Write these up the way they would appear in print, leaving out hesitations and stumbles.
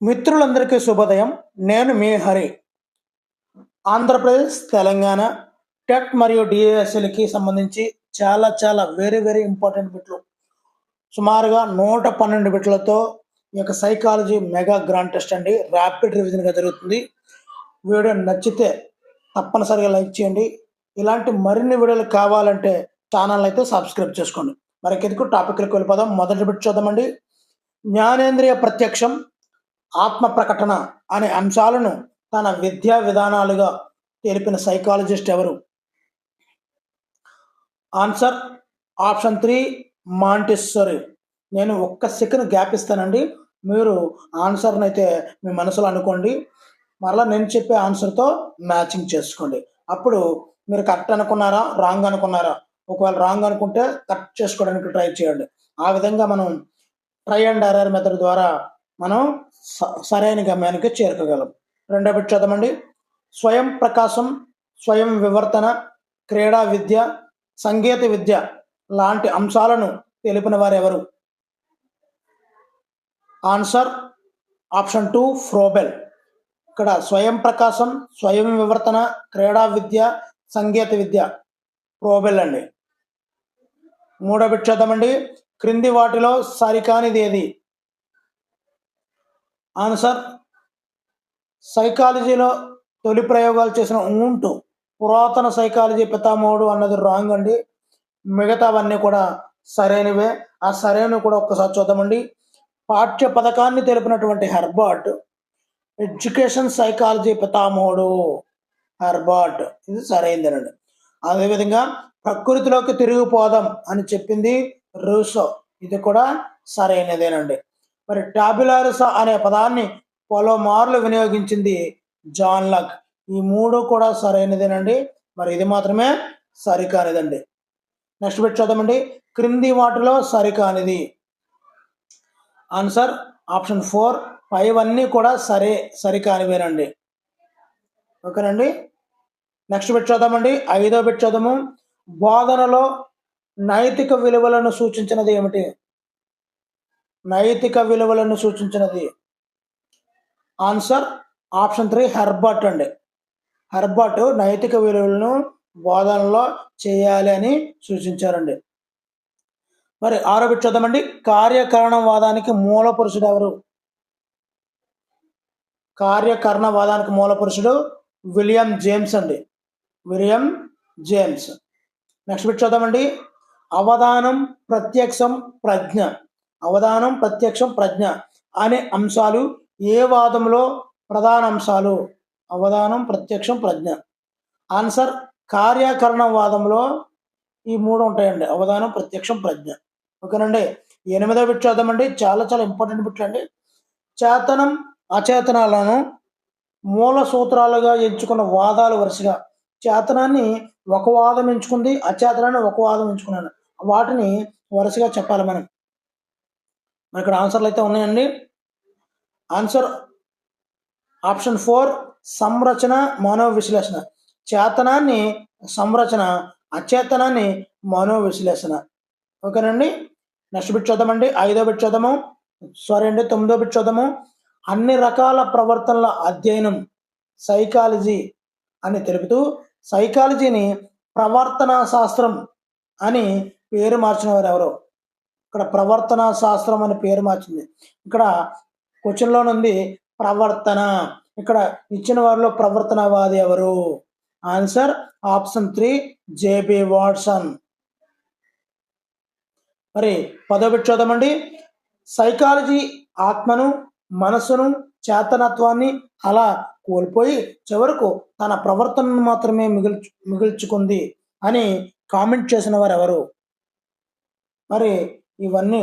మిత్రులందరికీ శుభోదయం. నేను మీ హరి. ఆంధ్రప్రదేశ్, తెలంగాణ టెట్ మరియు డిఎస్ఎల్కి సంబంధించి చాలా వెరీ ఇంపార్టెంట్ బిట్లు. సుమారుగా 112 బిట్లతో ఈ యొక్క సైకాలజీ మెగా గ్రాండ్ టెస్ట్ అండి. ర్యాపిడ్ రివిజన్గా జరుగుతుంది. వీడియో నచ్చితే తప్పనిసరిగా లైక్ చేయండి. ఇలాంటి మరిన్ని వీడియోలు కావాలంటే ఛానల్ అయితే సబ్స్క్రైబ్ చేసుకోండి. మరికెందుకు టాపిక్లకు వెళ్ళిపోదాం. మొదటి బిట్ చూద్దామండి. జ్ఞానేంద్రియ ప్రత్యక్షం, ఆత్మ ప్రకటన అనే అంశాలను తన విద్యా విధానాలుగా తెలిపిన సైకాలజిస్ట్ ఎవరు? Answer option 3 మాంటిస్సరీ. నేను ఒక్క సెకండ్ గ్యాప్ ఇస్తానండి. మీరు ఆన్సర్ని అయితే మీ మనసులో అనుకోండి. మరలా నేను చెప్పే ఆన్సర్తో మ్యాచింగ్ చేసుకోండి. అప్పుడు మీరు కరెక్ట్ అనుకున్నారా, రాంగ్ అనుకున్నారా? ఒకవేళ రాంగ్ అనుకుంటే కరెక్ట్ చేసుకోవడానికి ట్రై చేయండి. ఆ విధంగా మనం ట్రై అండ్ ఎర్రర్ మెథడ్ ద్వారా మనం సరైన గమ్యానికి చేరుకోగలం. రెండో బిట్ చదవండి. స్వయం ప్రకాశం, స్వయం వివర్తన, క్రీడా విద్య, సంగీత విద్య లాంటి అంశాలను తెలిపిన వారు ఎవరు? Answer option 2 Froebel. ఇక్కడ స్వయం ప్రకాశం, స్వయం వివర్తన, క్రీడా విద్య, సంగీత విద్య ఫ్రోబెల్ అండి. మూడో బిట్ చదవండి. క్రింది వాటిలో సరికానిది ఏది? ఆన్సర్ సైకాలజీలో తొలి ప్రయోగాలు చేసిన ఉంటూ పురాతన సైకాలజీ పితామహుడు అన్నది రాంగ్ అండి. మిగతావన్నీ కూడా సరైనవే. ఆ సరైనవి కూడా ఒక్కసారి చూద్దామండి. పాఠ్య పథకాన్ని తెలిపినటువంటి హెర్బర్ట్ ఎడ్యుకేషన్ సైకాలజీ పితామహుడు హెర్బర్ట్. ఇది సరైనదేనండి. అదేవిధంగా ప్రకృతిలోకి తిరిగిపోదాం అని చెప్పింది రూసో. ఇది కూడా సరైనదేనండి. మరి టాబులారిసా అనే పదాన్ని పలుమార్లు వినియోగించింది జాన్ లక్. ఈ మూడు కూడా సరైనదేనండి. మరి ఇది మాత్రమే సరికానిదండి. నెక్స్ట్ బిట్ చదవండి. క్రింది వాటిలో సరికానిది? ఆన్సర్ ఆప్షన్ 4 పైవన్నీ కూడా సరికానివేనండి. ఓకేనండి. నెక్స్ట్ బిట్ చదవండి. ఐదో బిట్ చదవము. బోధనలో నైతిక విలువలను సూచించినది ఏమిటి? నైతిక విలువలను సూచించినది ఆన్సర్ ఆప్షన్ 3 హెర్బర్ట్ అండి. హెర్బర్ట్ నైతిక విలువలను బోధనలో చేయాలి అని సూచించారండి. మరి ఆరో బిట్ చూద్దామండి. కార్యకరణవాదానికి మూల పురుషుడు ఎవరు? కార్యకరణవాదానికి మూల పురుషుడు విలియం జేమ్స్ అండి. William James. నెక్స్ట్ బిట్ చూద్దామండి. అవధానం, ప్రత్యక్షం, ప్రజ్ఞ. అవధానం, ప్రత్యక్షం, ప్రజ్ఞ అనే అంశాలు ఏ వాదంలో ప్రధాన అంశాలు? అవధానం, ప్రత్యక్షం, ప్రజ్ఞ. ఆన్సర్ కార్యకరణవాదంలో ఈ మూడు ఉంటాయండి. అవధానం, ప్రత్యక్షం, ప్రజ్ఞ. ఓకేనండి. ఎనిమిదో బిట్ చూద్దామండి. చాలా ఇంపార్టెంట్ బిట్లు అండి. చేతనం, అచేతనాలను మూల సూత్రాలుగా ఎంచుకున్న వాదాలు వరుసగా. చేతనాన్ని ఒక వాదం ఎంచుకుంది, అచేతనాన్ని ఒక వాదం ఎంచుకున్నాను. వాటిని వరుసగా చెప్పాలి మనం. మరి ఇక్కడ ఆన్సర్లు అయితే ఉన్నాయండి. Answer option 4 సంరచన, మనోవిశ్లేషణ. చేతనాన్ని సంరచన, అచేతనాన్ని మనోవిశ్లేషణ. ఓకేనండి. నెక్స్ట్ బిట్ చూద్దామండి. ఐదో బిట్ చూద్దాము. తొమ్మిదో బిట్ చూద్దాము. అన్ని రకాల ప్రవర్తనల అధ్యయనం సైకాలజీ అని తెలుపుతూ సైకాలజీని ప్రవర్తనా శాస్త్రం అని పేరు మార్చిన వారు ఎవరు? ఇక్కడ ప్రవర్తనా శాస్త్రం అని పేరు మార్చింది. ఇక్కడ క్వశ్చన్లోనుంది ప్రవర్తన. ఇక్కడ ఇచ్చిన వారిలో ప్రవర్తనవాది ఎవరు? Answer option 3 JB Watson. మరి 10వ బిట్ చూద్దామండి. సైకాలజీ ఆత్మను, మనసును, చేతనత్వాన్ని అలా కోల్పోయి చివరకు తన ప్రవర్తనను మాత్రమే మిగుల్చుకుంది అని కామెంట్ చేసిన వారు ఎవరు? మరి ఇవన్నీ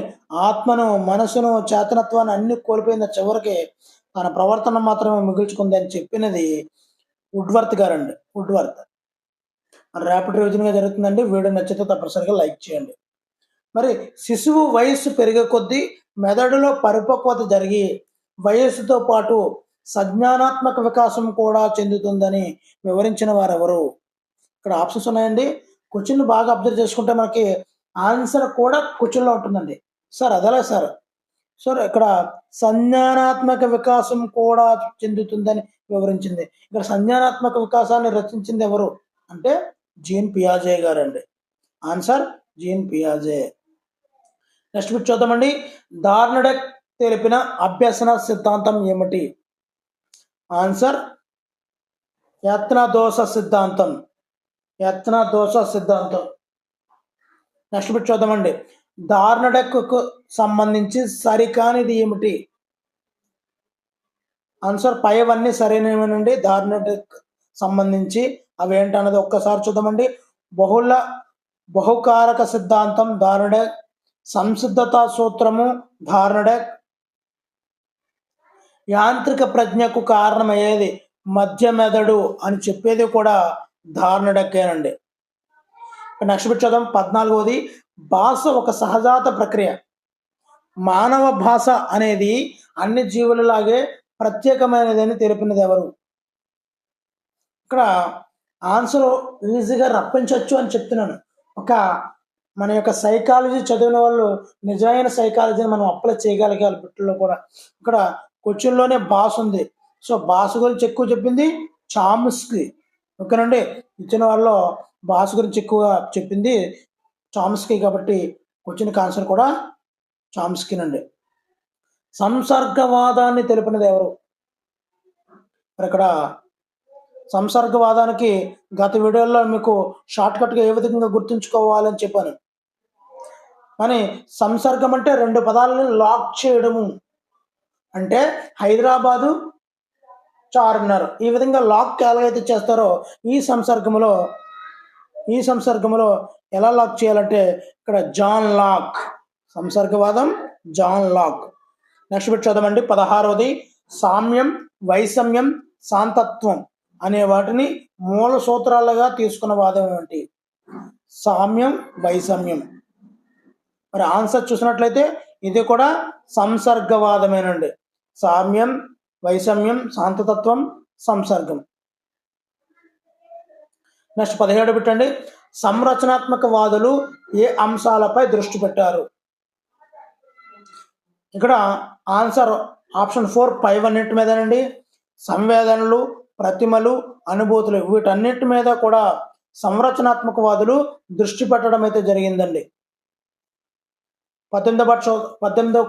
ఆత్మను, మనసును, చేతనత్వాన్ని అన్ని కోల్పోయిన చివరికి తన ప్రవర్తన మాత్రమే మిగుల్చుకుంది అని చెప్పినది వుడ్వర్త్ గారండి. వుడ్వర్త్. ర్యాపిడ్ రివిజన్గా జరుగుతుందండి. వీడియో నచ్చితే తప్పనిసరిగా లైక్ చేయండి. మరి శిశువు వయస్సు పెరిగే కొద్దీ మెదడులో పరిపక్వత జరిగి వయస్సుతో పాటు సజ్ఞానాత్మక వికాసం కూడా చెందుతుందని వివరించిన వారు ఎవరు? ఇక్కడ ఆప్షన్స్ ఉన్నాయండి. క్వశ్చన్ బాగా అబ్జర్వ్ చేసుకుంటే మనకి ఆన్సర్ కూడా క్వశ్చన్లో ఉంటుందండి. సార్ అదలా సార్ సో ఇక్కడ సంజ్ఞానాత్మక వికాసం కూడా చెందుతుందని వివరించింది. ఇక్కడ సంజ్ఞానాత్మక వికాసాన్ని రచించింది ఎవరు అంటే జీన్ పియాజే గారండి. ఆన్సర్ జీన్ పియాజే. నెక్స్ట్ బిట్ చూద్దామండి. దార్నడెక్ తెలిపిన అభ్యసన సిద్ధాంతం ఏమిటి? ఆన్సర్ యత్నదోష సిద్ధాంతం. యత్నదోష సిద్ధాంతం. నెక్స్ట్ బిట్ చూద్దామండి. దార్నడెక్కు సంబంధించి సరికానిది ఏమిటి? ఆన్సర్ పైవన్నీ సరైనవేనండి. దార్నడెక్ సంబంధించి అవి ఏంటన్నది ఒక్కసారి చూద్దామండి. బహుకారక సిద్ధాంతం దార్నడెక్, సంసిద్ధతా సూత్రము దార్నడెక్, యాంత్రిక ప్రజ్ఞకు కారణమయ్యేది మధ్య మెదడు అని చెప్పేది కూడా దార్నడెక్కేనండి. నెక్స్ట్ బిట్ చూద్దాం. 14వది. భాష ఒక సహజాత ప్రక్రియ. మానవ భాష అనేది అన్ని జీవులలాగే ప్రత్యేకమైనదని తెలిపినది ఎవరు? ఇక్కడ ఆన్సర్ ఈజీగా రప్పించవచ్చు అని చెప్తున్నాను. మన యొక్క సైకాలజీ చదివిన వాళ్ళు నిజమైన సైకాలజీని మనం అప్లై చేయగలిగాలి బిట్లో కూడా. ఇక్కడ క్వశ్చన్లోనే భాష ఉంది. సో భాష గురించి ఎక్కువ చెప్పింది చామ్స్కీ. ఓకేనండి. ఇచ్చిన వాళ్ళు భాష గురించి ఎక్కువగా చెప్పింది చామ్స్కీ కాబట్టి క్వశ్చన్కి ఆన్సర్ కూడా చామ్స్కీనండి. సంసర్గవాదాన్ని తెలిపినది ఎవరు? ఇక్కడ సంసర్గవాదానికి గత వీడియోలో మీకు షార్ట్కట్గా ఏ విధంగా గుర్తుంచుకోవాలని చెప్పాను. కానీ సంసర్గం అంటే రెండు పదాలను లాక్ చేయడము. అంటే హైదరాబాదు, చార్మినార్ ఈ విధంగా లాక్ ఎలాగైతే చేస్తారో ఈ సంసర్గములో ఎలా లాక్ చేయాలంటే ఇక్కడ జాన్ లాక్. సంసర్గవాదం జాన్ లాక్. నెక్స్ట్ బిట్ చదవండి. 16వది. సామ్యం, వైషమ్యం, శాంతత్వం అనే వాటిని మూల సూత్రాలుగా తీసుకున్న వాదం ఏంటి? సామ్యం, వైషమ్యం. మరి ఆన్సర్ చూసినట్లయితే ఇది కూడా సంసర్గవాదమేనండి. సామ్యం, వైషమ్యం, శాంతతత్వం, సంసర్గం. నెక్స్ట్ 17 పెట్టండి. సంరచనాత్మక వాదులు ఏ అంశాలపై దృష్టి పెట్టారు? ఇక్కడ ఆన్సర్ ఆప్షన్ 4 పైవన్నిటి మీదనండి. సంవేదనలు, ప్రతిమలు, అనుభూతులు వీటన్నిటి మీద కూడా సంరచనాత్మక వాదులు దృష్టి పెట్టడం అయితే జరిగిందండి. 18వ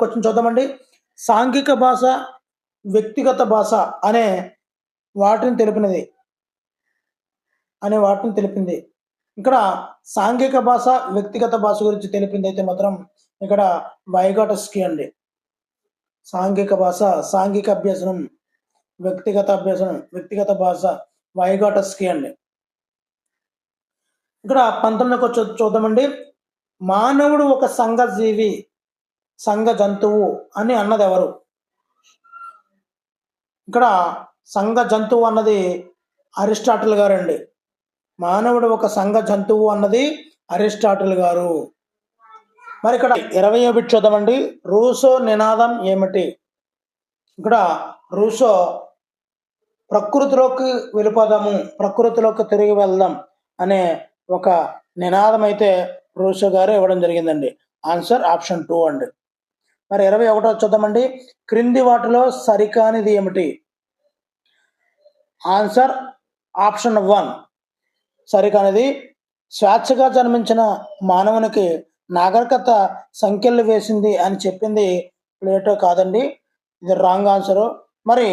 క్వశ్చన్ చూద్దామండి. సాంఘిక భాష, వ్యక్తిగత భాష అనే వాటిని తెలిపింది. ఇక్కడ సాంఘిక భాష, వ్యక్తిగత భాష గురించి తెలిపింది అయితే మాత్రం ఇక్కడ వైగాటస్కీ అండి. సాంఘిక భాష, సాంఘిక అభ్యసనం, వ్యక్తిగత భాష వైగాటస్కీ అండి. ఇక్కడ 19వ చూద్దామండి. మానవుడు ఒక సంఘజీవి, సంఘ జంతువు అని అన్నది ఎవరు? ఇక్కడ సంఘ జంతువు అన్నది అరిస్టాటిల్ గారండి. మానవుడు ఒక సంఘ జంతువు అన్నది అరిస్టాటిల్ గారు. మరి ఇక్కడ 20వ బిట్ చూద్దామండి. రూసో నినాదం ఏమిటి? ఇక్కడ రూసో ప్రకృతిలోకి వెళ్ళిపోదాము, ప్రకృతిలోకి తిరిగి వెళ్దాం అనే ఒక నినాదం అయితే రూసో గారు ఇవ్వడం జరిగిందండి. ఆన్సర్ ఆప్షన్ 2 అండి. మరి 21వ చూద్దామండి. క్రింది వాటిలో సరికానిది ఏమిటి? Answer option 1 సరికానిది. స్వేచ్ఛగా జన్మించిన మానవునికి నాగరికత సంఖ్యలు వేసింది అని చెప్పింది ప్లేటో కాదండి. ఇది రాంగ్ ఆన్సరు. మరి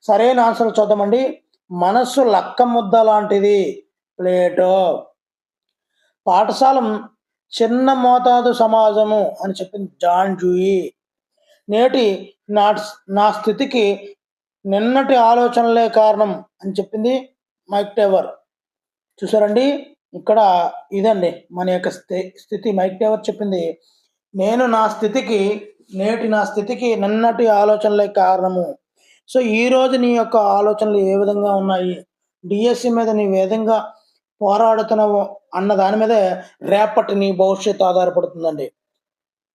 సరైన ఆన్సర్ చూద్దామండి. మనస్సు లక్క ముద్ద లాంటిది, ప్లేటో. పాఠశాల చిన్న మోతాదు సమాజము అని చెప్పింది జాన్ డ్యూయి. నేటి నా స్థితికి నిన్నటి ఆలోచనలే కారణం అని చెప్పింది మైక్ టేవర్. చూసారండి, ఇక్కడ ఇదండి మన యొక్క స్థితి. మైక్ టేవర్ చెప్పింది నేటి నా స్థితికి నిన్నటి ఆలోచనలే కారణము. సో ఈరోజు నీ యొక్క ఆలోచనలు ఏ విధంగా ఉన్నాయి, డిఎస్సి మీద నీవు ఏ విధంగా పోరాడుతున్నావు అన్న దాని మీదే రేపటి నీ భవిష్యత్తు ఆధారపడుతుందండి.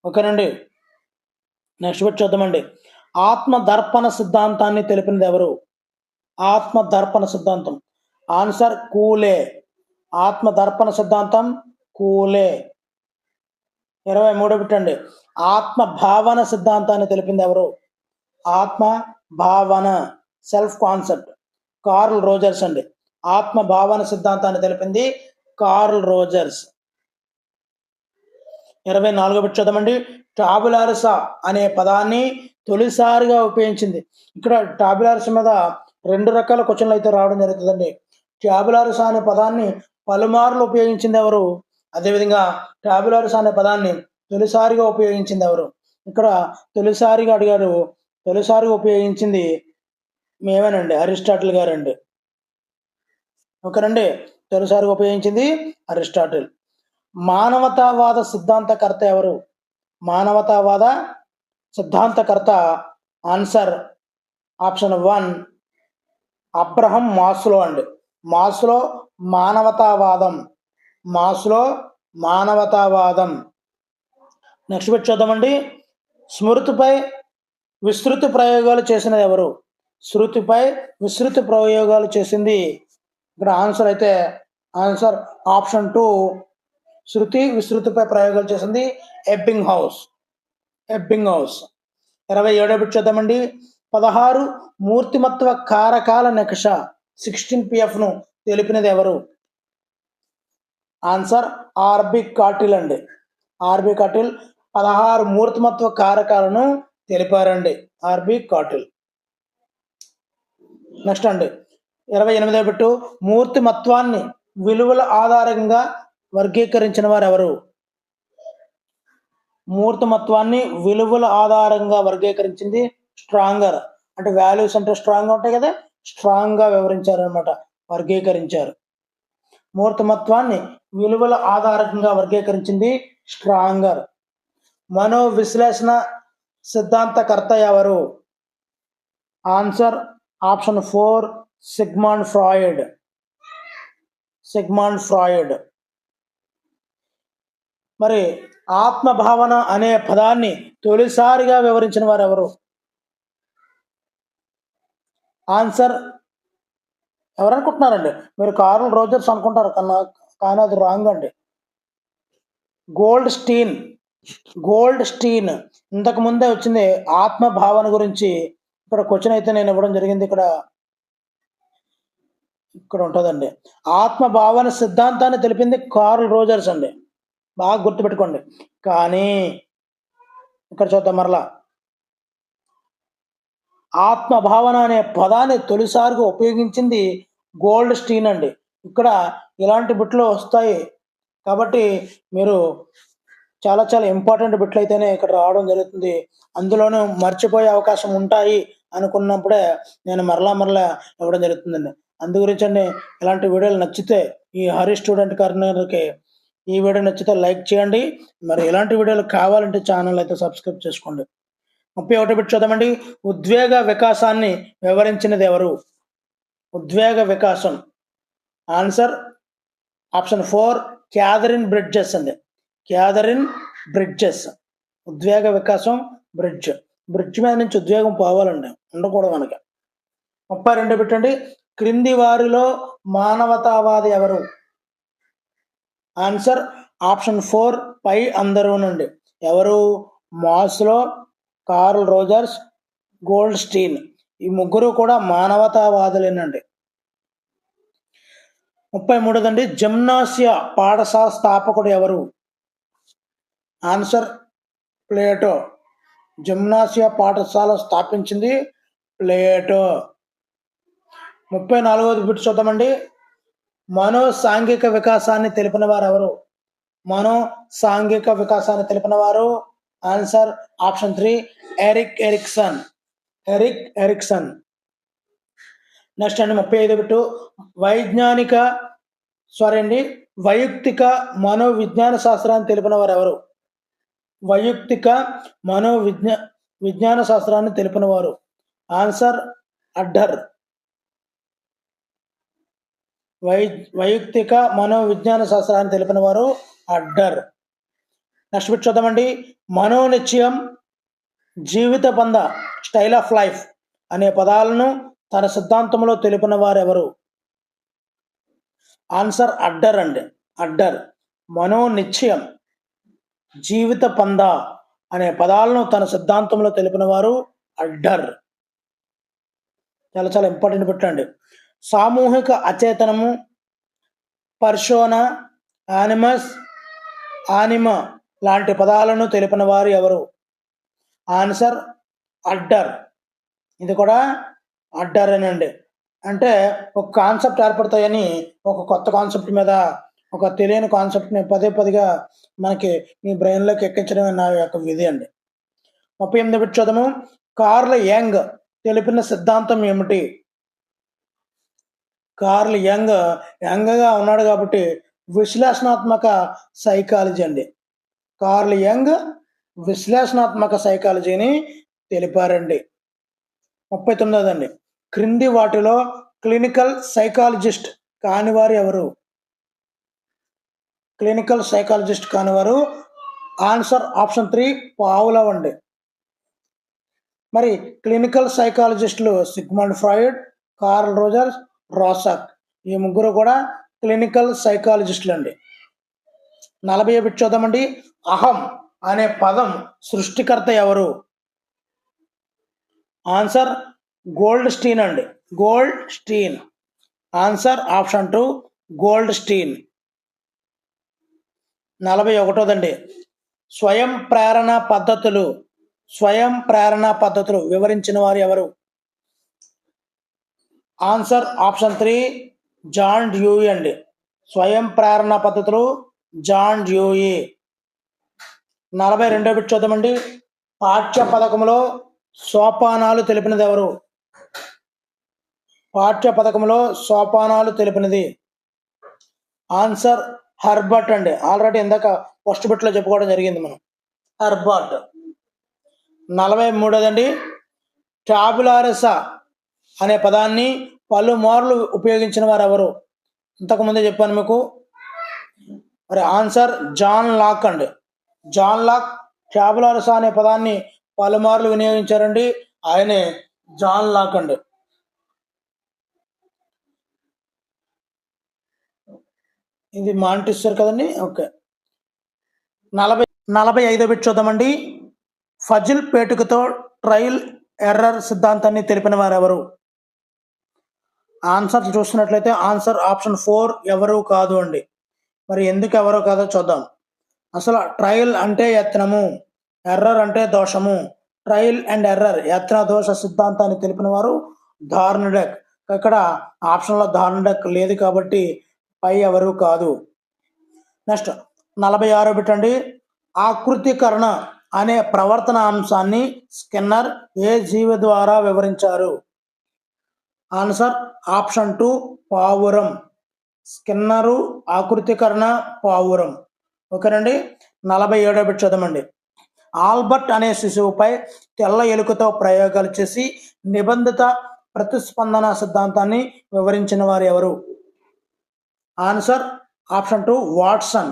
ఓకేనండి. నెక్స్ట్ బిట్ చూద్దామండి. ఆత్మదర్పణ సిద్ధాంతాన్ని తెలిపినది ఎవరు? ఆత్మదర్పణ సిద్ధాంతం. ఆన్సర్ కూలే. ఆత్మదర్పణ సిద్ధాంతం కూలే. 23 పెట్టండి. ఆత్మ భావన సిద్ధాంతాన్ని తెలిపింది ఎవరు? ఆత్మ భావన, సెల్ఫ్ కాన్సెప్ట్, కార్ల్ రోజర్స్ అండి. ఆత్మ భావన సిద్ధాంతాన్ని తెలిపింది కార్ల్ రోజర్స్. 24 బిట్ చూద్దామండి. టాబులారిసా అనే పదాన్ని తొలిసారిగా ఉపయోగించింది. ఇక్కడ టాబులారిసా మీద 2 రకాల క్వశ్చన్లు అయితే రావడం జరుగుతుందండి. టాబులారిసా అనే పదాన్ని పలుమార్లు ఉపయోగించింది ఎవరు? అదేవిధంగా టాబులారిసా అనే పదాన్ని తొలిసారిగా ఉపయోగించింది ఎవరు? ఇక్కడ తొలిసారిగా అడిగారు. తొలిసారిగా ఉపయోగించింది మేమేనండి, అరిస్టాటిల్ గారండి. ఓకేనండి, తొలిసారిగా ఉపయోగించింది అరిస్టాటిల్. మానవతావాద సిద్ధాంతకర్త ఎవరు? మానవతావాద సిద్ధాంతకర్త ఆన్సర్ ఆప్షన్ 1 అబ్రహం మాస్లో అండి. మాస్లో మానవతావాదం, మాస్లో మానవతావాదం. నెక్స్ట్ బిట్ చూద్దామండి. స్మృతిపై విస్తృత ప్రయోగాలు చేసినది ఎవరు? శృతిపై విస్తృత ప్రయోగాలు చేసింది ఇక్కడ ఆన్సర్ అయితే ఆన్సర్ ఆప్షన్ 2 శృతి విస్తృతిపై ప్రయోగాలు చేసింది ఎబ్బింగ్ హౌస్. ఎబ్బింగ్ హౌస్. 27 బిట్ చూద్దామండి. 16 మూర్తిమత్వ కారకాల నికష 16 ను తెలిపినది ఎవరు? ఆన్సర్ ఆర్బి కాటిల్ అండి. ఆర్బి కాటిల్ 16 మూర్తిమత్వ కారకాలను తెలిపారండి, ఆర్బి కాటిల్. నెక్స్ట్ అండి 28 బిట్టు. మూర్తిమత్వాన్ని విలువల ఆధారంగా వర్గీకరించిన వారు ఎవరు? మూర్తిమత్వాన్ని విలువల ఆధారంగా వర్గీకరించింది స్ట్రాంగర్. అంటే వాల్యూస్ అంటే స్ట్రాంగ్ ఉంటాయి కదా, స్ట్రాంగ్ గా వివరించారు అనమాట, వర్గీకరించారు. మూర్తిమత్వాన్ని విలువల ఆధారంగా వర్గీకరించింది స్ట్రాంగర్. మనో విశ్లేషణ సిద్ధాంతకర్త ఎవరు? Answer option 4 Sigmund Freud. Sigmund Freud. మరి ఆత్మభావన అనే పదాన్ని తొలిసారిగా వివరించిన వారు ఎవరు? ఆన్సర్ ఎవరనుకుంటున్నారండి మీరు? కార్ల్ రోజర్స్ అనుకుంటారు కానీ అది రాంగ్ అండి. Gold Stein. గోల్డ్ స్టీన్ ఇంతకు ముందే వచ్చింది ఆత్మభావన గురించి. ఇక్కడ క్వశ్చన్ అయితే నేను ఇవ్వడం జరిగింది. ఇక్కడ ఉంటుందండి. ఆత్మభావన సిద్ధాంతాన్ని తెలిపింది కార్ల్ రోజర్స్ అండి, బాగా గుర్తుపెట్టుకోండి. కానీ ఇక్కడ చూద్దాం మరలా. ఆత్మభావన అనే పదాన్ని తొలిసారిగా ఉపయోగించింది గోల్డ్ స్టీన్ అండి. ఇక్కడ ఇలాంటి బిట్లు వస్తాయి కాబట్టి మీరు చాలా చాలా ఇంపార్టెంట్ బిట్లు అయితేనే ఇక్కడ రావడం జరుగుతుంది. అందులోనూ మర్చిపోయే అవకాశం ఉంటాయి అనుకున్నప్పుడే నేను మరలా ఇవ్వడం జరుగుతుందండి. అందు గురించి అండి ఇలాంటి వీడియోలు నచ్చితే ఈ హరి స్టూడెంట్ కార్నర్కి ఈ వీడియో నచ్చితే లైక్ చేయండి. మరి ఇలాంటి వీడియోలు కావాలంటే ఛానల్ అయితే సబ్స్క్రైబ్ చేసుకోండి. 31 బిట్ చూద్దామండి. ఉద్వేగ వికాసాన్ని వివరించినది ఎవరు? ఉద్వేగ వికాసం ఆన్సర్ ఆప్షన్ 4 క్యాథరిన్ బ్రిడ్జెస్ అండి. Katherine Bridges. ఉద్వేగ వికాసం బ్రిడ్జ్. బ్రిడ్జ్ మీద నుంచి ఉద్వేగం పోవాలండి, ఉండకూడదు మనకి. 32 బిట్ అండి. క్రింది వారిలో మానవతావాది ఎవరు? ఆన్సర్ ఆప్షన్ 4 పై అందరూనండి. ఎవరు? Maslow, curl Rogers, gold Stein. ఈ ముగ్గురు కూడా మానవతావాదులేనండి. 33 జిమ్నాసియా పాఠశాల స్థాపకుడు ఎవరు? Answer Plato. జిమ్నాసియా పాఠశాల స్థాపించింది ప్లేటో. 34 బిట్ చూద్దామండి. మనో సాంఘిక వికాసాన్ని తెలిపిన వారు ఎవరు? మనో సాంఘిక వికాసాన్ని తెలిపిన వారు answer option 3 Erik Erikson. Erik Erikson. Next అండి 35 బిట్టు. వైయక్తిక మనోవిజ్ఞాన శాస్త్రాన్ని తెలిపిన వారు ఎవరు? వైయక్తిక విజ్ఞాన శాస్త్రాన్ని తెలిపిన వారు ఆన్సర్ అడ్డర్. వైయక్తిక మనోవిజ్ఞాన శాస్త్రాన్ని తెలిపిన వారు అడ్డర్. నెక్స్ట్ బిట్ చూద్దామండి. మనోనిశ్చయం, జీవిత బంధ, స్టైల్ ఆఫ్ లైఫ్ అనే పదాలను తన సిద్ధాంతంలో తెలిపిన వారు ఎవరు? ఆన్సర్ అడ్డర్ అండి. అడ్డర్. మనోనిశ్చయం, జీవిత పంద అనే పదాలను తన సిద్ధాంతంలో తెలిపిన వారు అడ్డర్. చాలా చాలా ఇంపార్టెంట్ పెట్టండి. సామూహిక అచేతనము, పర్సోనా, యానిమస్, ఆనిమ లాంటి పదాలను తెలిపిన వారు ఎవరు? Answer order. ఇది కూడా అడ్డరేనండి. అంటే ఒక కాన్సెప్ట్ ఏర్పడతాయని ఒక కొత్త కాన్సెప్ట్ మీద ఒక తెలియని కాన్సెప్ట్ని పదే పదిగా మనకి మీ బ్రెయిన్లోకి ఎక్కించడమే నా యొక్క విధి అండి. 38 చూద్దాము. కార్ల్ యంగ్ తెలిపిన సిద్ధాంతం ఏమిటి? కార్ల్ యంగ్గా ఉన్నాడు కాబట్టి విశ్లేషణాత్మక సైకాలజీ అండి. కార్ల్ యంగ్ విశ్లేషణాత్మక సైకాలజీని తెలిపారండి. 39 క్రింది వాటిలో క్లినికల్ సైకాలజిస్ట్ కానివారు ఎవరు? క్లినికల్ సైకాలజిస్ట్ కానివారు ఆన్సర్ ఆప్షన్ 3 పావ్లవ్ అండి. మరి క్లినికల్ సైకాలజిస్టులు సిగ్మండ్ ఫ్రాయిడ్, కార్ల్ రోజర్స్, రాసాక్, ఈ ముగ్గురు కూడా క్లినికల్ సైకాలజిస్టులు అండి. 40 చూద్దామండి. అహం అనే పదం సృష్టికర్త ఎవరు? ఆన్సర్ గోల్డ్ స్టీన్ అండి. Gold Stein. Answer option 2 gold Stein. 41 స్వయం ప్రేరణ పద్ధతులు వివరించిన వారు ఎవరు? ఆన్సర్ ఆప్షన్ 3 జాన్ డ్యూయి అండి. స్వయం ప్రేరణ పద్ధతులు జాన్ డ్యూయి. 42 చూద్దామండి. పాఠ్య పథకంలో సోపానాలు తెలిపినది ఎవరు? పాఠ్య పథకంలో సోపానాలు తెలిపినది ఆన్సర్ హెర్బర్ట్ అండి. ఆల్రెడీ ఇందాక ఫస్ట్ బిట్లో చెప్పుకోవడం జరిగింది మనం. హెర్బర్ట్. 43 టాబులారసా అనే పదాన్ని పలుమార్లు ఉపయోగించిన వారు ఎవరు? ఇంతకుముందే చెప్పాను మీకు. మరి ఆన్సర్ జాన్ లాక్ అండి. జాన్ లాక్ టాబులారసా అనే పదాన్ని పలుమార్లు వినియోగించారండి. ఆయనే జాన్ లాక్ అండి. ఇది మాంటిస్టర్ కదండి. ఓకే. 45 చూద్దామండి. ఫజిల్ పేటుకతో ట్రయల్ ఎర్రర్ సిద్ధాంతాన్ని తెలిపిన వారు ఎవరు? ఆన్సర్ చూస్తున్నట్లయితే ఆన్సర్ ఆప్షన్ 4 ఎవరు కాదు అండి. మరి ఎందుకు ఎవరో కాదో చూద్దాం. అసలు ట్రయల్ అంటే యత్నము, ఎర్రర్ అంటే దోషము. ట్రయల్ అండ్ ఎర్రర్ యత్న దోష సిద్ధాంతాన్ని తెలిపిన వారు థార్న్డైక్. ఇక్కడ ఆప్షన్లో థార్న్డైక్ లేదు కాబట్టి పై ఎవరు కాదు. నెక్స్ట్ 46 అండి. ఆకృతీకరణ అనే ప్రవర్తన అంశాన్ని స్కిన్నర్ ఏ జీవి ద్వారా వివరించారు? ఆన్సర్ ఆప్షన్ 2 పావురం. స్కిన్నరు ఆకృతీకరణ పావురం. ఓకేనండి. 47 చూద్దామండి. ఆల్బర్ట్ అనే శిశువుపై తెల్ల ఎలుకతో ప్రయోగాలు చేసి నిబంధిత ప్రతిస్పందన సిద్ధాంతాన్ని వివరించిన వారు ఎవరు? Answer option 2 Watson.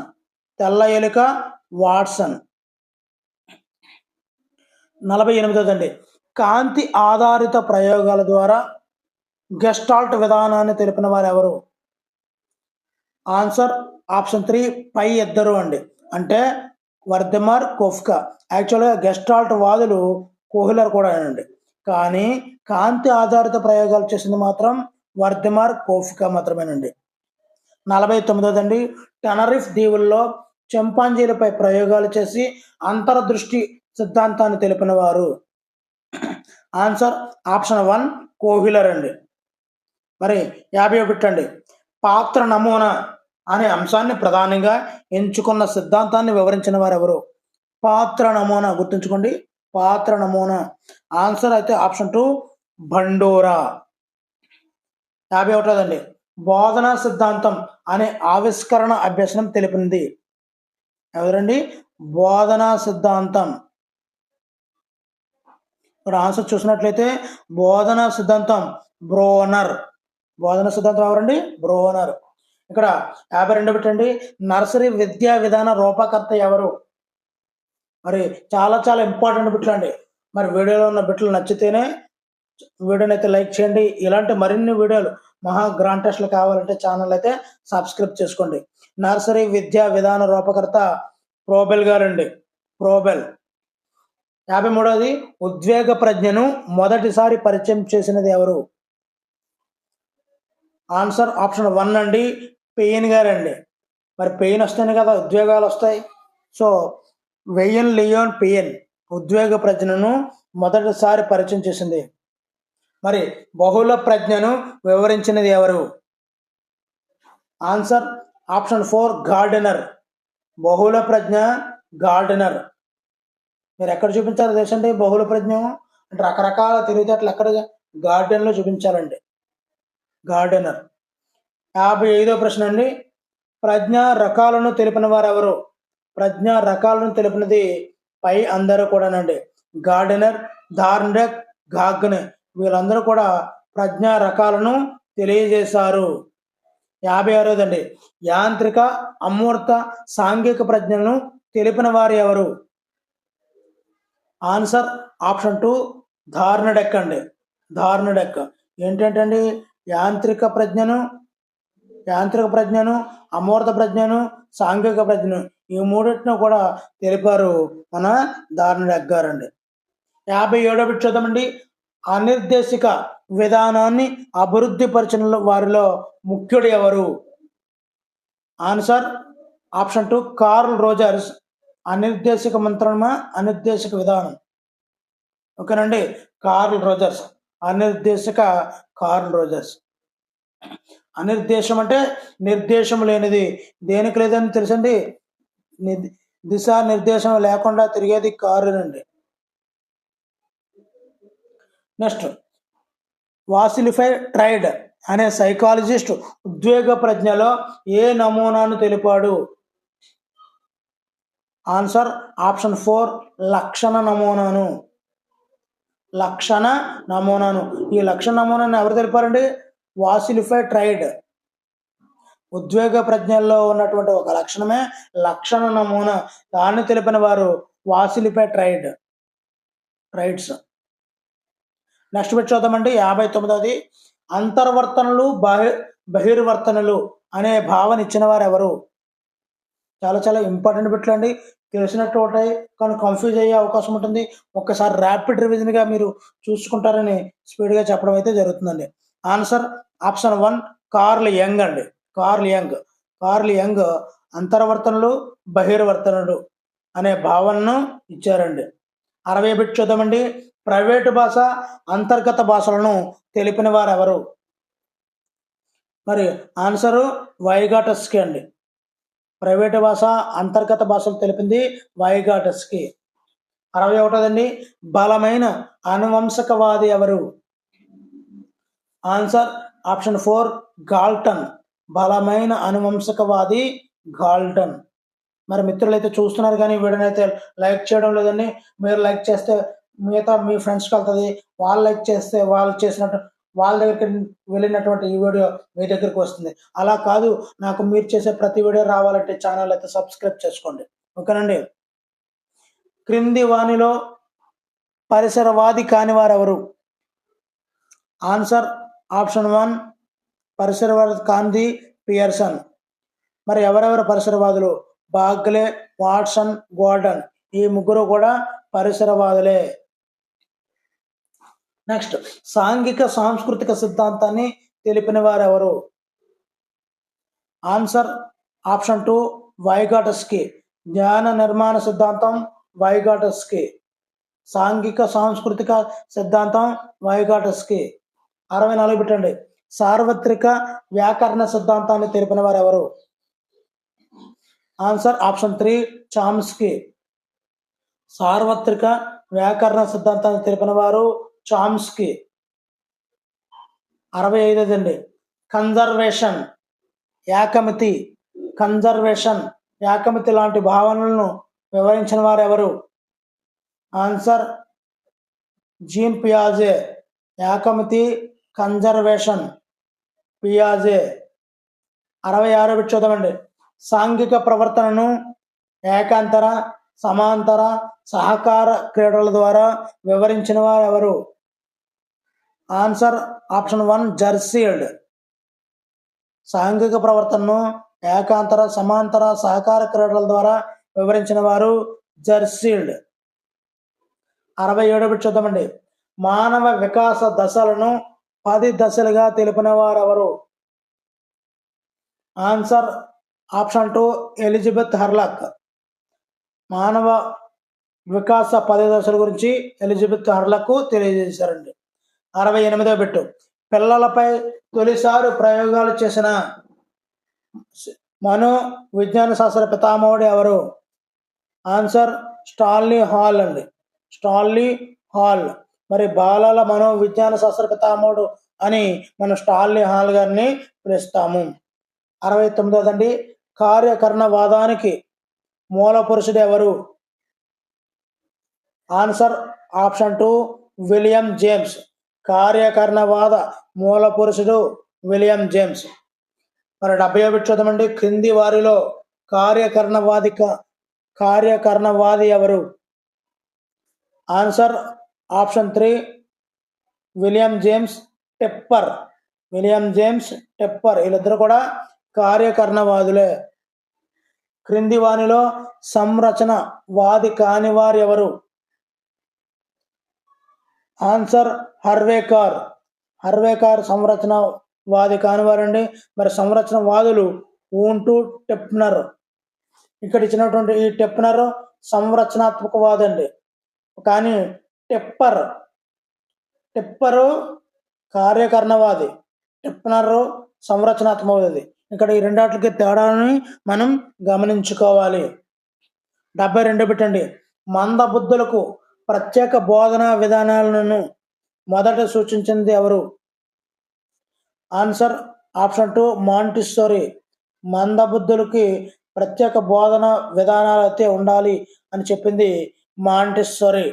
తెల్ల ఎలుక వాట్సన్. 48 కాంతి ఆధారిత ప్రయోగాల ద్వారా గెస్టాల్ట్ విధానాన్ని తెలిపిన వారు ఎవరు? ఆన్సర్ ఆప్షన్ 3 పై ఇద్దరు అండి. అంటే వర్ధమార్, కోఫ్కా. యాక్చువల్గా గెస్టాల్ట్ వాదులు కోహ్లర్ కూడా అండి. కానీ కాంతి ఆధారిత ప్రయోగాలు చేసింది మాత్రం వర్ధమార్, కోఫ్కా మాత్రమేనండి. 49 టెనరిఫ్ దీవుల్లో చింపాంజీలపై ప్రయోగాలు చేసి అంతర్దృష్టి సిద్ధాంతాన్ని తెలిపిన వారు? ఆన్సర్ ఆప్షన్ 1 కోహ్లర్ అండి. మరి 51 పాత్ర నమూనా అనే అంశాన్ని ప్రధానంగా ఎంచుకున్న సిద్ధాంతాన్ని వివరించిన వారు ఎవరు? పాత్ర నమూనా గుర్తుంచుకోండి. పాత్ర నమూనా. ఆన్సర్ అయితే ఆప్షన్ 2 బండోరా. 51 బోధనా సిద్ధాంతం అనే ఆవిష్కరణ అభ్యసనం తెలిపింది ఎవరండి? బోధనా సిద్ధాంతం. ఇక్కడ ఆన్సర్ చూసినట్లయితే బోధనా సిద్ధాంతం బ్రోనర్. బోధనా సిద్ధాంతం ఎవరండి? బ్రోనర్. ఇక్కడ 52 నర్సరీ విద్యా విధాన రూపకర్త ఎవరు? మరి చాలా చాలా ఇంపార్టెంట్ బిట్లు అండి. మరి వీడియోలో ఉన్న బిట్లు నచ్చితేనే వీడియోని అయితే లైక్ చేయండి. ఇలాంటి మరిన్ని వీడియోలు మహా గ్రాండ్ టెస్ట్లు కావాలంటే ఛానల్ అయితే సబ్స్క్రైబ్ చేసుకోండి. నర్సరీ విద్యా విధాన రూపకర్త ప్రోబెల్ గారండి, ప్రోబెల్. 53వది ఉద్వేగ ప్రజ్ఞను మొదటిసారి పరిచయం చేసినది ఎవరు? ఆన్సర్ ఆప్షన్ 1 అండి, పెయిన్ గారండి. మరి పెయిన్ వస్తేనే కదా ఉద్వేగాలు వస్తాయి. సో లియోన్ పెయిన్ ఉద్వేగ ప్రజ్ఞను మొదటిసారి పరిచయం చేసింది. మరి బహుళ ప్రజ్ఞను వివరించినది ఎవరు? Answer option 4 gardener. బహుళ ప్రజ్ఞ గార్డెనర్. మీరు ఎక్కడ చూపించాలో తెలుసండి బహుళ ప్రజ్ఞ అంటే రకరకాల తెలివితేటలు ఎక్కడ గార్డెన్లో చూపించాలండి, గార్డెనర్. 55వ ప్రశ్న అండి, ప్రజ్ఞ రకాలను తెలిపిన వారు ఎవరు? ప్రజ్ఞ రకాలను తెలిపినది పై అందరూ కూడానండి. గార్డెనర్, థార్న్డెక్, గాగ్నే వీళ్ళందరూ కూడా ప్రజ్ఞ రకాలను తెలియజేశారు. 56వదండి, యాంత్రిక, అమూర్త, సాంఘిక ప్రజ్ఞలను తెలిపిన వారు ఎవరు? ఆన్సర్ ఆప్షన్ 2 థార్న్డెక్ అండి. థార్న్డెక్ ఏంటంటండి యాంత్రిక ప్రజ్ఞను, అమూర్త ప్రజ్ఞను, సాంఘిక ప్రజ్ఞను ఈ మూడింటిని కూడా తెలిపారు మన థార్న్డెక్ గారండి. 57వ చూద్దామండి, అనిర్దేశిక విధానాన్ని అభివృద్ధి పరిచిన వారిలో ముఖ్యుడు ఎవరు? Answer option 2 Carl Rogers. అనిర్దేశిక మంత్రమా, అనిర్దేశిక విధానం. ఓకేనండి, కార్ల్ రోజర్స్. Carl Rogers. అనిర్దేశం అంటే నిర్దేశం లేనిది, దేనికి లేదని తెలుసండి, దిశా నిర్దేశం లేకుండా తిరిగేది కారునండి. నెక్స్ట్, వాసిలిఫై ట్రైడ్ అనే సైకాలజిస్ట్ ఉద్వేగ ప్రజ్ఞలో ఏ నమూనాను తెలిపాడు? ఆన్సర్ ఆప్షన్ 4 లక్షణ నమూనాను. ఈ లక్షణ నమూనాను ఎవరు తెలిపారండి? వాసిలిఫై ట్రైడ్. ఉద్వేగ ప్రజ్ఞల్లో ఉన్నటువంటి ఒక లక్షణమే లక్షణ నమూనా. దాన్ని తెలిపిన వారు వాసిలిఫై ట్రైడ్స్. నెక్స్ట్ పెట్టి చూద్దామండి, 59వది, అంతర్వర్తనలు బహిర్వర్తనలు అనే భావన ఇచ్చిన వారు ఎవరు? చాలా ఇంపార్టెంట్ బిట్లు అండి, తెలిసినట్టు ఉంటాయి కానీ కన్ఫ్యూజ్ అయ్యే అవకాశం ఉంటుంది. ఒక్కసారి ర్యాపిడ్ రివిజన్గా మీరు చూసుకుంటారని స్పీడ్గా చెప్పడం అయితే జరుగుతుందండి. ఆన్సర్ ఆప్షన్ 1 కార్ల్ యంగ్ అండి. కార్ల్ యంగ్ అంతర్వర్తనలు బహిర్వర్తనలు అనే భావనను ఇచ్చారండి. 60 బిట్ చూద్దామండి, ప్రైవేటు భాష, అంతర్గత భాషలను తెలిపిన వారు ఎవరు? మరి ఆన్సరు వైగాటస్కీ అండి. ప్రైవేటు భాష, అంతర్గత భాషలు తెలిపింది వైగాటస్కీ. 61వదండి, బలమైన అనువంశకవాది ఎవరు? Answer option 4 Galton. బలమైన అనువంశకవాది గాల్టన్. మరి మిత్రులు అయితే చూస్తున్నారు కానీ వీడియోని అయితే లైక్ చేయడం లేదండి. మీరు లైక్ చేస్తే మిగతా మీ ఫ్రెండ్స్కి వెళ్తుంది, వాళ్ళు లైక్ చేస్తే వాళ్ళు చేసినట్టు వాళ్ళ దగ్గరికి వెళ్ళినటువంటి ఈ వీడియో మీ దగ్గరికి వస్తుంది. అలా కాదు, నాకు మీరు చేసే ప్రతి వీడియో రావాలంటే ఛానల్ అయితే సబ్స్క్రైబ్ చేసుకోండి. ఓకేనండి. క్రింది వానిలో పరిసరవాది కాని వారెవరు? ఆన్సర్ ఆప్షన్ 1 పరిసరవాది కాంతి పియర్సన్. మరి ఎవరెవరు పరిసరవాదులు? బాగ్లే, వాట్సన్, గోర్డన్ ఈ ముగ్గురు కూడా పరిసరవాదులే. నెక్స్ట్, సాంఘిక సాంస్కృతిక సిద్ధాంతాన్ని తెలిపిన వారు ఎవరు? Answer option 2 వైగాటస్కీ. జ్ఞాన నిర్మాణ సిద్ధాంతం వైగాటస్కీ. సాంఘిక సాంస్కృతిక సిద్ధాంతం వైగాటస్కీ. 64 పెట్టండి, సార్వత్రిక వ్యాకరణ సిద్ధాంతాన్ని తెలిపిన వారు ఎవరు? Answer option 3 Chomsky. సార్వత్రిక వ్యాకరణ సిద్ధాంతాన్ని తెలిపిన వారు చామ్స్కీ. 65 కన్జర్వేషన్, యాకమితి లాంటి భావనలను వివరించిన వారు ఎవరు? ఆన్సర్ జీన్ పియాజే. యాకమితి, కన్జర్వేషన్, పియాజే. 66 చూద్దామండి, సాంఘిక ప్రవర్తనను ఏకాంతర, సమాంతర, సహకార క్రీడల ద్వారా వివరించిన వారు ఎవరు? Answer option 1 జర్సీల్డ్. సాంఘిక ప్రవర్తనను ఏకాంతర, సమాంతర, సహకార క్రీడల ద్వారా వివరించిన వారు జెర్సీల్డ్. 67 బిట్ చూద్దామండి. మానవ వికాస దశలను 10 దశలుగా తెలిపిన వారు ఎవరు? Answer option 2 Elizabeth Hurlock. మానవ వికాస 10 దశల గురించి ఎలిజబెత్ హర్లాక్ తెలియజేశారండి. 68 బిట్టు. పిల్లలపై తొలిసారి ప్రయోగాలు చేసిన మనో విజ్ఞాన శాస్త్ర పితామహుడు ఎవరు? ఆన్సర్ స్టాన్లీ హాల్ అండి. Stanley hall. మరి బాలల మనో విజ్ఞాన శాస్త్ర పితామహుడు అని మనం స్టాన్లీ హాల్ గారిని పిలుస్తాము. 69 కార్యకరణవాదానికి మూల పురుషుడు ఎవరు? Answer option 2 William James. కార్యకరణవాద మూల పురుషుడు విలియం జేమ్స్. మరి 70 బిట్ చూద్దామండి. క్రింది వారిలో కార్యకరణవాది ఎవరు? Answer option 3 William James టెప్పర్. William James టెప్పర్. వీళ్ళిద్దరు కూడా కార్యకరణవాదులే. క్రింది వానిలో సంరచనవాది కాని వారు ఎవరు? ఆన్సర్ హర్వేకార్. హర్వేకార్ సంరచనవాది కానివారండి. మరి సంరచనవాదులు ఊంటు టెప్నర్. ఇక్కడ ఇచ్చినటువంటి ఈ టెప్నర్ సంరచనాత్మకవాదండి. కానీ టెప్పరు కార్యకరణవాది, టెప్నర్ సంరచనాత్మకవాది. ఇక్కడ ఈ రెండాటికి తేడాని మనం గమనించుకోవాలి. 72 బిట్టండి. మందబుద్ధులకు ప్రత్యేక బోధనా విధానాలను మొదట సూచించింది ఎవరు? Answer option 2 Montessori. మందబుద్ధులకి ప్రత్యేక బోధన విధానాలు అయితే ఉండాలి అని చెప్పింది మాంటిస్సోరీ.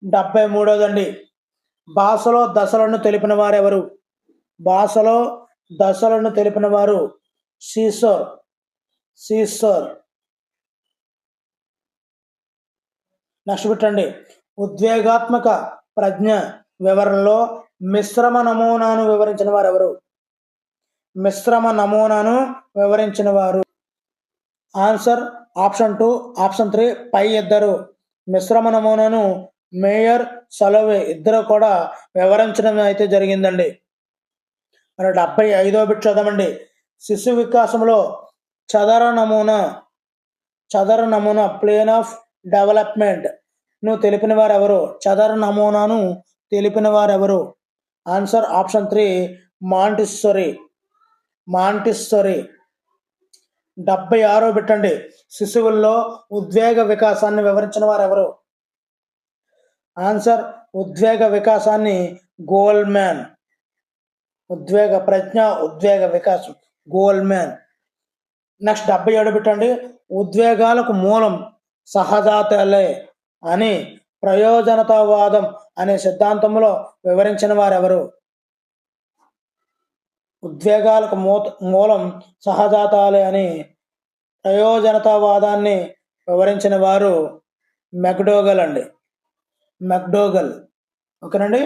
73 భాషలో దశలను తెలిపిన వారు ఎవరు? భాషలో దశలను తెలిపిన వారు సీసర్. నెక్స్ట్ పెట్టండి. ఉద్వేగాత్మక ప్రజ్ఞ వివరణలో మిశ్రమ నమూనాను వివరించిన వారు ఎవరు? మిశ్రమ నమూనాను వివరించిన వారు ఆన్సర్ ఆప్షన్ 2 ఆప్షన్ 3 పై ఇద్దరు. మిశ్రమ నమూనాను మేయర్ సలోవే ఇద్దరు కూడా వివరించడం అయితే జరిగిందండి. మరి 75 బిట్ చూద్దామండి. శిశు వికాసంలో చదర నమూనా ప్లేన్ ఆఫ్ డెవలప్మెంట్ ను తెలిపిన వారు ఎవరు? చదర నమూనాను తెలిపిన వారు ఎవరు? Answer option 3 Montessori. 76 బిట్ అండి. శిశువుల్లో ఉద్వేగ వికాసాన్ని వివరించిన వారు ఎవరు? ఆన్సర్ ఉద్వేగ వికాసాన్ని గోల్డ్మ్యాన్. ఉద్వేగ ప్రజ్ఞ ఉద్వేగ వికాసం గోల్డ్మ్యాన్. నెక్స్ట్ 77 బిట్ అండి. ఉద్వేగాలకు మూలం సహజాతలే అని ప్రయోజనతావాదం అనే సిద్ధాంతంలో వివరించిన వారు ఎవరు? ఉద్వేగాలకు మూలం సహజాతాలే అని ప్రయోజనతావాదాన్ని వివరించిన వారు మెక్డోగల్ అండి. ఓకేనండి.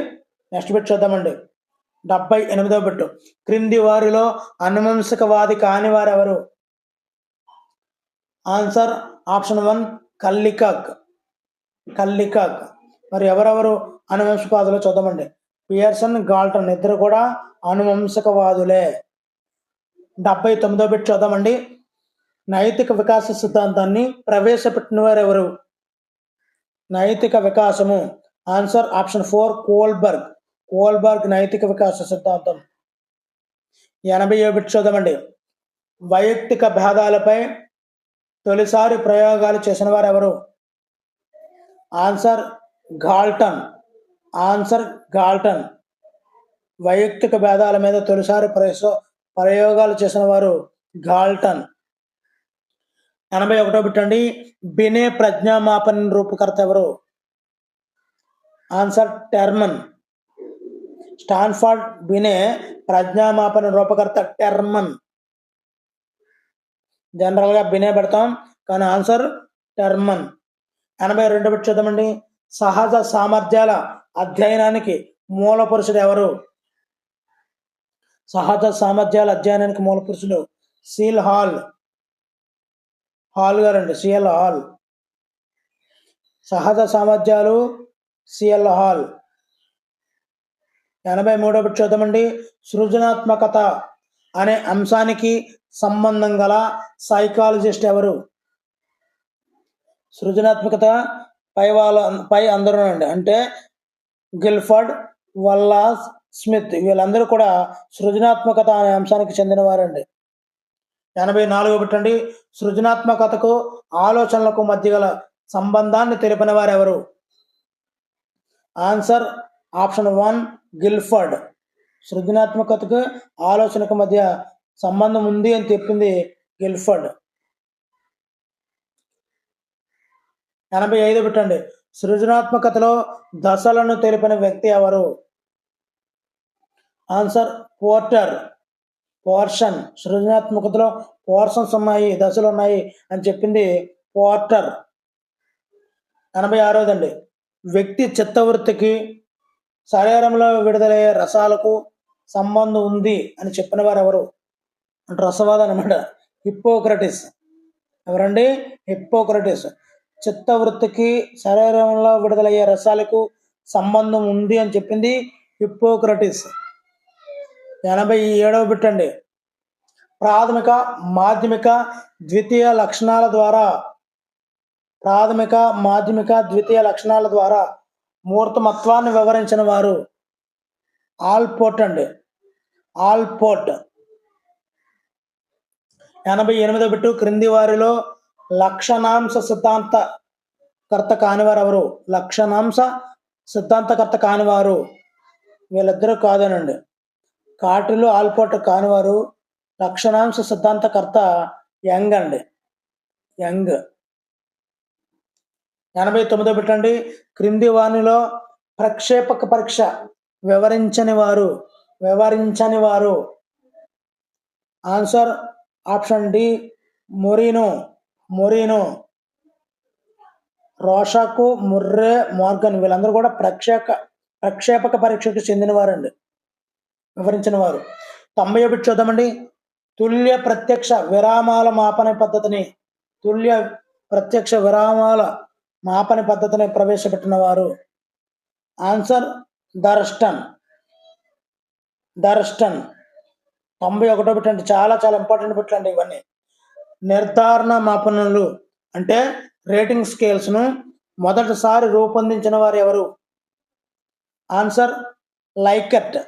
నెక్స్ట్ బిట్ చూద్దామండి. 78 బిట్. క్రింది వారిలో అనువంశికవాది కాని వారు ఎవరు? Answer option 1 కల్లికాక్. మరి ఎవరెవరు అనువంశికవాదులు చూద్దామండి. పియర్సన్, గాల్టన్ ఇద్దరు కూడా అనువంశికవాదులే. 79 బిట్ చూద్దామండి. నైతిక వికాస సిద్ధాంతాన్ని ప్రవేశపెట్టిన వారు ఎవరు? నైతిక వికాసము ఆన్సర్ ఆప్షన్ 4 కోల్బర్గ్ నైతిక వికాస సిద్ధాంతం. 80 బిట్ చూద్దామండి. వైయక్తిక భేదాలపై తొలిసారి ప్రయోగాలు చేసిన వారు ఎవరు? Answer Galton. వైయక్తిక భేదాల మీద తొలిసారి ప్రయోగాలు చేసిన వారు గాల్టన్. 81 బిట్ అండి. బినే ప్రజ్ఞామాపన రూపకర్త ఎవరు? Answer Terman. Stanford బినే ప్రజ్ఞామాపన రూపకర్త Terman. జనరల్గా బినే పెడతాం కానీ ఆన్సర్ టెర్మన్. 82 బిట్ చూద్దామండి. సహజ సామర్థ్యాల అధ్యయనానికి మూల పురుషుడు ఎవరు? సహజ సామర్థ్యాల అధ్యయనానికి మూల పురుషుడు సీల్ హాల్. హాల్ గారండి, సిఎల్ హాల్. సహజ సామర్థ్యాలు, సిఎల్ హాల్. 83వ బిట్ చూద్దామండి. సృజనాత్మకత అనే అంశానికి సంబంధం గల సైకాలజిస్ట్ ఎవరు? సృజనాత్మకత పై అందరూ అండి, అంటే గిల్ఫర్డ్, వల్లాస్, స్మిత్, వీళ్ళందరూ కూడా సృజనాత్మకత అనే అంశానికి చెందినవారండి. 84వ బిట్ అండి. సృజనాత్మకతకు ఆలోచనలకు మధ్య గల సంబంధాన్ని తెలిపిన వారు ఎవరు? Answer option 1 Guilford. సృజనాత్మకతకు ఆలోచనకు మధ్య సంబంధం ఉంది అని చెప్పింది గిల్ఫర్డ్. 85 బిట్ అండి. సృజనాత్మకతలో దశలను తెలిపిన వ్యక్తి ఎవరు? Answer portion. సృజనాత్మకతలో పోర్షన్స్ ఉన్నాయి, దశలు ఉన్నాయి అని చెప్పింది పోర్టర్. 86వదండి. వ్యక్తి చిత్తవృత్తికి శరీరంలో విడుదలయ్యే రసాలకు సంబంధం ఉంది అని చెప్పిన వారు ఎవరు? అంటే రసవాదం అనమాట. హిప్పోక్రటిస్. ఎవరండి? హిప్పోక్రటిస్. చిత్తవృత్తికి శరీరంలో విడుదలయ్యే రసాలకు సంబంధం ఉంది అని చెప్పింది హిప్పోక్రటిస్. 87వ బిట్ అండి. ప్రాథమిక, మాధ్యమిక, ద్వితీయ లక్షణాల ద్వారా మూర్తమత్వాన్ని వివరించిన వారు? ఆల్పోర్ట్ అండి, ఆల్పోర్ట్. 88వ బిట్టు. క్రింది వారిలో లక్షణాంశ సిద్ధాంతకర్త కానివారు ఎవరు? లక్షణాంశ సిద్ధాంతకర్త కానివారు వీళ్ళిద్దరూ కాదనండి. కాటిలు, ఆల్పోర్ట్ కానివారు. లక్షణాంశ సిద్ధాంతకర్త యంగ్ అండి, యంగ్. 89వ బిట్ అండి. క్రింది వానిలో ప్రక్షేపక పరీక్ష వివరించని వారు? Answer option D Moreno. Rorschach, Murray, Morgan వీళ్ళందరూ కూడా ప్రక్షేపక పరీక్షకు చెందినవారండి, వివరించిన వారు. 90వ బిట్ చూద్దామండి. తుల్య ప్రత్యక్ష విరామాల మాపన పద్ధతిని ప్రవేశపెట్టిన వారు? ఆన్సర్ దర్స్టన్. 91వ బిట్ అంటే చాలా ఇంపార్టెంట్ బిట్లు అండి ఇవన్నీ. నిర్ధారణ మాపనలు అంటే రేటింగ్ స్కేల్స్ ను మొదటిసారి రూపొందించిన వారు ఎవరు? ఆన్సర్ లైకర్ట్.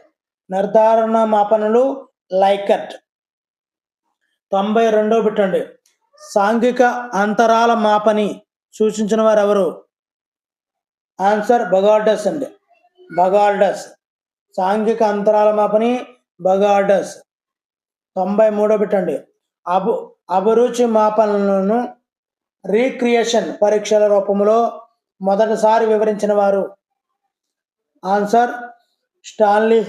నిర్ధారణ మాపనలు లైకర్ట్. 92వ బిట్ అండి. సాంఘిక అంతరాల మాపని సూచించిన వారు ఎవరు? ఆన్సర్ బగార్డస్ అండి, బగార్డస్. సాంఘిక అంతరాల మాపని బగార్డస్. 93వ బిట్ అండి. అభిరుచి మాపనలను రీక్రియేషన్ పరీక్షల రూపంలో మొదటిసారి వివరించిన వారు? ఆన్సర్ స్టాన్లీ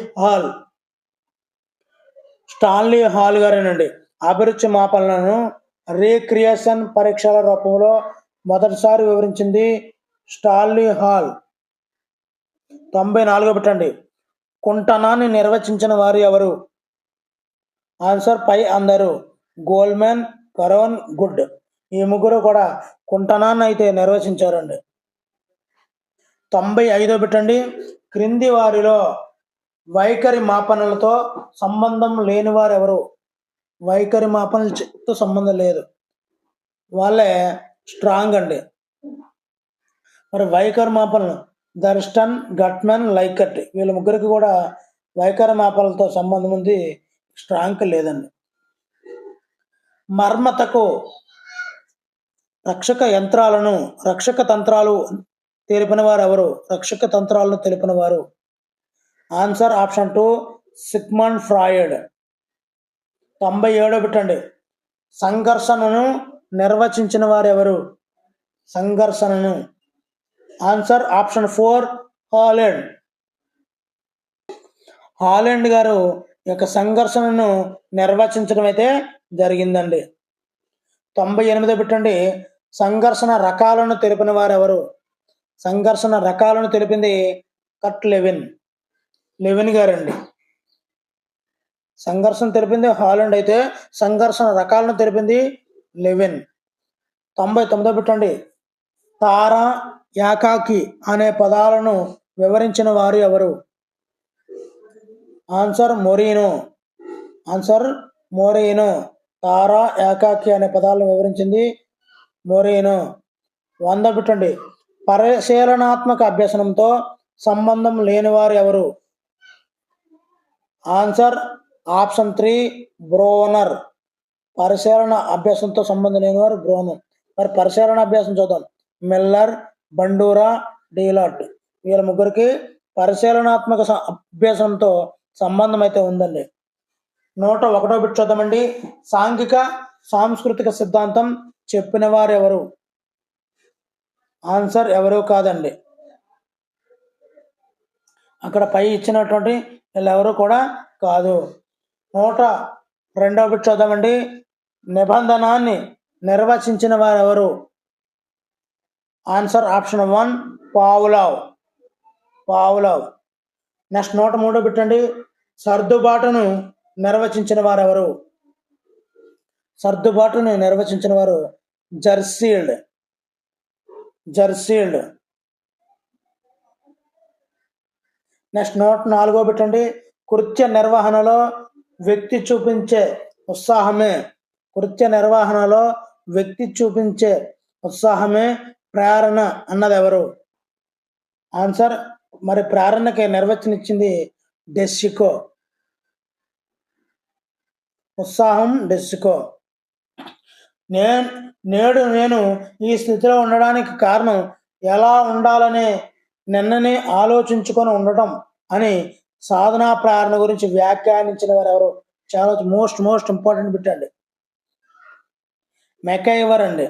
హాల్ గారేనండి. అభిరుచి మాపనలను రీక్రియేషన్ పరీక్షల రూపంలో మొదటిసారి వివరించింది స్టాన్లీ హాల్. 94వ బిట్ అండి. కుంటనాన్ని నిర్వచించిన వారు ఎవరు? ఆన్సర్ పై అందరూ గోల్మెన్, కరోన్, గుడ్. ఈ ముగ్గురు కూడా కుంటనాన్ని అయితే నిర్వచించారండి. 95వ బిట్ అండి. క్రింది వారిలో వైఖరి మాపనలతో సంబంధం లేని వారు ఎవరు? వైఖరి మాపనలతో సంబంధం లేదు, వాళ్ళే స్ట్రాంగ్ అండి. మరి వైఖరి మాపనలు దర్స్టన్, గట్మెన్, లైకర్ట్ వీళ్ళ ముగ్గురికి కూడా వైఖరి మాపనలతో సంబంధం ఉంది, స్ట్రాంగ్ లేదండి. మర్మతకు రక్షక తంత్రాలు తెలిపిన వారు ఎవరు? రక్షక తంత్రాలను తెలిపిన వారు? Answer option 2 Sigmund Freud. 97వ బిట్ అండి. సంఘర్షణను నిర్వచించిన వారు ఎవరు? సంఘర్షణను. ఆన్సర్ ఆప్షన్ 4 హాలండ్ గారు యొక్క సంఘర్షణను నిర్వచించడం అయితే జరిగిందండి. 98వ బిట్ అండి. సంఘర్షణ రకాలను తెలిపిన వారు ఎవరు? సంఘర్షణ రకాలను తెలిపింది కట్ లెవిన్ గారండి. సంఘర్షణ తెలిపింది హాలండ్ అయితే సంఘర్షణ రకాలను తెలిపింది లెవిన్. 99 పెట్టండి. తార, ఏకాకి అనే పదాలను వివరించిన వారు ఎవరు? ఆన్సర్ మొరీనో. ఆన్సర్ మొరీనో. తార, ఏకాకి అనే పదాలను వివరించింది మొరీనో. 100 పెట్టండి. పరిశీలనాత్మక అభ్యసనంతో సంబంధం లేనివారు ఎవరు? Answer option 3 Bruner. పరిశీలన అభ్యాసంతో సంబంధం లేనివారు బ్రోనర్. మరి పరిశీలన అభ్యాసం చూద్దాం. మిల్లర్, బండూరా, డీలాట్ వీళ్ళ ముగ్గురికి పరిశీలనాత్మక అభ్యాసంతో సంబంధం అయితే ఉందండి. 101 బిట్ చూద్దామండి. సాంఘిక సాంస్కృతిక సిద్ధాంతం చెప్పిన వారు ఎవరు? ఆన్సర్ ఎవరు కాదండి. అక్కడ పై ఇచ్చినటువంటి వీళ్ళెవరు కూడా కాదు. 102 బిట్ చూద్దామండి. నిబంధనాన్ని నిర్వచించిన వారు ఎవరు? Answer option 1 Pavlov. Next 103 bit అండి. సర్దుబాటును నిర్వచించిన వారు ఎవరు? సర్దుబాటును నిర్వచించిన వారు జర్సీల్డ్. నెక్స్ట్ 104 బిట్ అండి. కృత్య నిర్వహణలో వ్యక్తి చూపించే ఉత్సాహమే ప్రేరణ అన్నది ఎవరు? ఆన్సర్ మరి ప్రేరణకి నిర్వచనం ఇచ్చింది డెస్సికో. ఉత్సాహం డెస్సికో. నేడు నేను ఈ స్థితిలో ఉండడానికి కారణం ఎలా ఉండాలనే నిన్ననే ఆలోచించుకొని ఉండటం అని సాధనా ప్రేరణ గురించి వ్యాఖ్యానించిన వారు ఎవరు? చాలా మోస్ట్ ఇంపార్టెంట్ బిట్ అండి. మెకైవర్ అండి.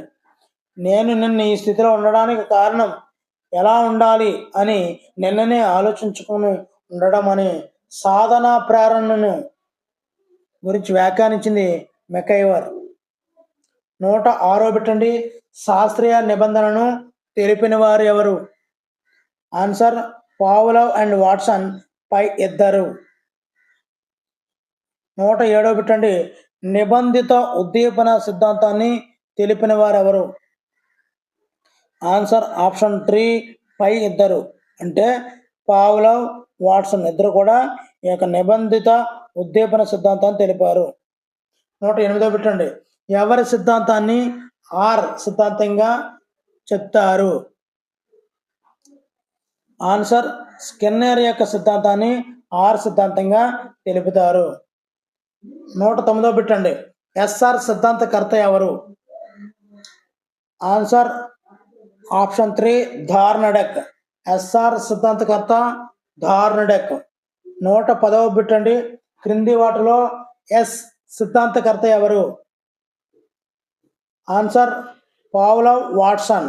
నేను నిన్న ఈ స్థితిలో ఉండడానికి కారణం ఎలా ఉండాలి అని నిన్ననే ఆలోచించుకొని ఉండడం అని సాధనా ప్రేరణను గురించి వ్యాఖ్యానించింది మెకైవర్. 106 బిట్ అండి. శాస్త్రీయ నిబంధనను తెలిపిన వారు ఎవరు? ఆన్సర్ పావ్లోవ్ అండ్ వాట్సన్ పై ఇద్దరు. 107 బిట్ అండి. నిబంధిత ఉద్దీపన సిద్ధాంతాన్ని తెలిపిన వారు ఎవరు? ఆన్సర్ ఆప్షన్ 3 పై ఇద్దరు. అంటే పావ్లోవ్, వాట్సన్ ఇద్దరు కూడా ఈ యొక్క నిబంధిత ఉద్దీపన సిద్ధాంతాన్ని తెలిపారు. 108 బిట్ అండి. ఎవరి సిద్ధాంతాన్ని ఆర్ సిద్ధాంతంగా చెప్తారు? ఆన్సర్ స్కిన్నర్ యొక్క సిద్ధాంతాన్ని ఆర్ సిద్ధాంతంగా తెలుపుతారు. 109 బిట్ అండి. ఎస్ఆర్ సిద్ధాంతకర్త ఎవరు? Answer option 3 థార్నడక్. ఎస్ఆర్ సిద్ధాంతకర్త థార్నడక్. 110 బిట్ అండి. క్రింది వాటిలో ఎస్ సిద్ధాంతకర్త ఎవరు? Answer Pavlov, Watson.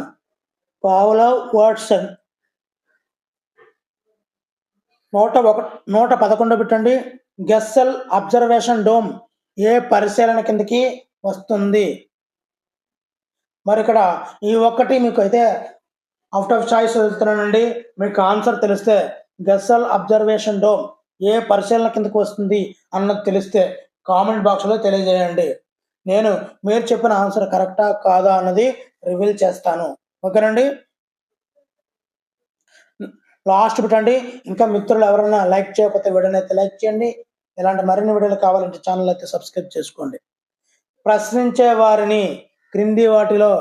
111 బిట్ అండి. గెస్సెల్ అబ్జర్వేషన్ డోమ్ ఏ పరిశీలన కిందకి వస్తుంది? మరి ఇక్కడ ఈ ఒక్కటి మీకు అయితే అవుట్ ఆఫ్ చాయిస్ వెళ్తున్నానండి. మీకు ఆన్సర్ తెలిస్తే గెస్సెల్ అబ్జర్వేషన్ డోమ్ ఏ పరిశీలన కిందకి వస్తుంది అన్నది తెలిస్తే కామెంట్ బాక్స్లో తెలియజేయండి. నేను మీరు చెప్పిన ఆన్సర్ కరెక్టా కాదా అన్నది రివీల్ చేస్తాను. ఓకేనండి. లాస్ట్ బిట్ అండి. ఇంకా మిత్రులు ఎవరైనా లైక్ చేయకపోతే వీడియోని అయితే లైక్ చేయండి. ఇలాంటి మరిన్ని వీడియోలు కావాలంటే ఛానల్ అయితే సబ్స్క్రైబ్ చేసుకోండి. ప్రశ్నించే వారిని క్రింది వాటిలో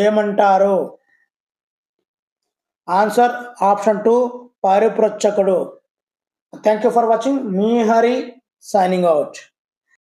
ఏమంటారు? ఆన్సర్ ఆప్షన్ 2 పరిపృచ్ఛకుడు. Thank you for watching. మీ హరి సైనింగ్ అవుట్.